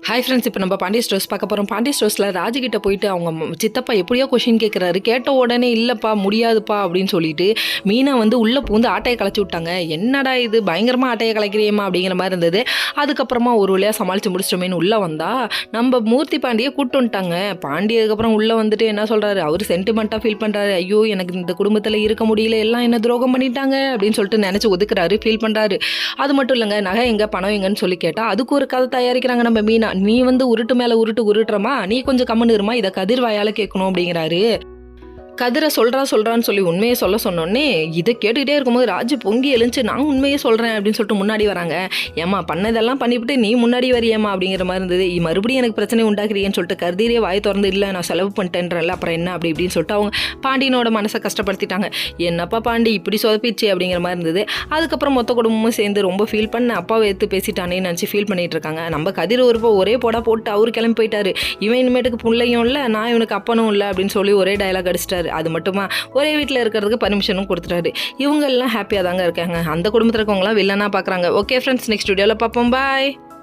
Hi friends, இப்போ நம்ம Pandya stores பார்க்க போகிறோம். பாண்டிய ஸ்டோர்ஸில் ராஜுகிட்ட போயிட்டு அவங்க சித்தப்பா எப்படியோ கொஷின் கேட்குறாரு. கேட்ட உடனே இல்லைப்பா முடியாதுப்பா அப்படின்னு சொல்லிட்டு மீனா வந்து உள்ளே பூந்து ஆட்டையை கலைச்சி விட்டாங்க. என்னடா இது பயங்கரமாக ஆட்டையை கலைக்கிறியம்மா அப்படிங்கிற மாதிரி இருந்தது. அதுக்கப்புறமா ஒரு வழியாக சமாளித்து முடிச்சிட்டோமேனு உள்ளே வந்தா நம்ம மூர்த்தி பாண்டியை கூப்பிட்டு வந்துட்டாங்க. பாண்டி அதுக்கப்புறம் உள்ளே வந்துட்டு என்ன சொல்கிறாரு, அவர் சென்டிமெண்ட்டாக ஃபீல் பண்ணுறாரு. ஐயோ எனக்கு இந்த குடும்பத்தில் இருக்க முடியல, எல்லாம் என்ன துரோகம் பண்ணிட்டாங்க அப்படின்னு சொல்லிட்டு நினச்சி ஒதுக்குறாரு, ஃபீல் பண்ணுறாரு. அது மட்டும் இல்லைங்க, நகை எங்கே பணம் எங்கன்னு சொல்லி கேட்டால் அதுக்கு ஒரு கதை தயாரிக்கிறாங்க நம்ம மீனா. நீ வந்து உருட்டு மேல உருட்டுறமா, நீ கொஞ்சம் கம்முன்னு இருமா, இதை கதிர் வாயால கேட்கணும் அப்படிங்கிறாரு. கதிரை சொல்கிறான்னு சொல்லி உண்மையை சொல்ல சொன்னோன்னே இதை கேட்டுக்கிட்டே இருக்கும்போது ராஜு பொங்கி எழுந்துச்சு, நான் உண்மையே சொல்கிறேன் அப்படின்னு சொல்லிட்டு முன்னாடி வராங்க. ஏமா பண்ணதெல்லாம் பண்ணிவிட்டு நீ முன்னாடி வரியாமா அப்படிங்கிற மாதிரி இருந்தது. மறுபடியும் எனக்கு பிரச்சனை உண்டாக்குறீங்கன்னு சொல்லிட்டு கதிரே வாய் திறந்து இல்லை நான் செலவு பண்ணிட்டேன்றல அப்புறம் என்ன அப்படி இப்படின்னு சொல்லிட்டு அவங்க பாண்டியனோட மனசை கஷ்டப்படுத்திட்டாங்க. என்னப்பா பாண்டி இப்படி சொதப்பிச்சு அப்படிங்கிற மாதிரி இருந்தது. அதுக்கப்புறம் மொத்த குடும்பமும் சேர்ந்து ரொம்ப ஃபீல் பண்ண அப்பாவை எடுத்து பேசிட்டானேன்னு நினச்சி ஃபீல் பண்ணிட்டு இருக்காங்க. நம்ம கதிர் ஒரே போடா போட்டு அவரு கிளம்பி போயிட்டாரு. இவன் இனிமேட்டுக்கு பிள்ளையும் இல்லை, நான் இவனுக்கு அப்பனும் இல்லை அப்படின்னு சொல்லி ஒரே டயலாக் அடிச்சிட்டாரு. அது மட்டுமா ஒரே வீட்டில் இருக்கிறதுக்கு பர்மிஷனும் கொடுத்துட்டாரு. இவங்க எல்லாம் ஹாப்பியாக தாங்க இருக்காங்க. அந்த குடும்பத்தில் இருக்கவங்களாம் வில்லனா பார்க்குறாங்க. ஓகே ஃப்ரெண்ட்ஸ், நெக்ஸ்ட் வீடியோவில் பார்ப்போம். பாய்.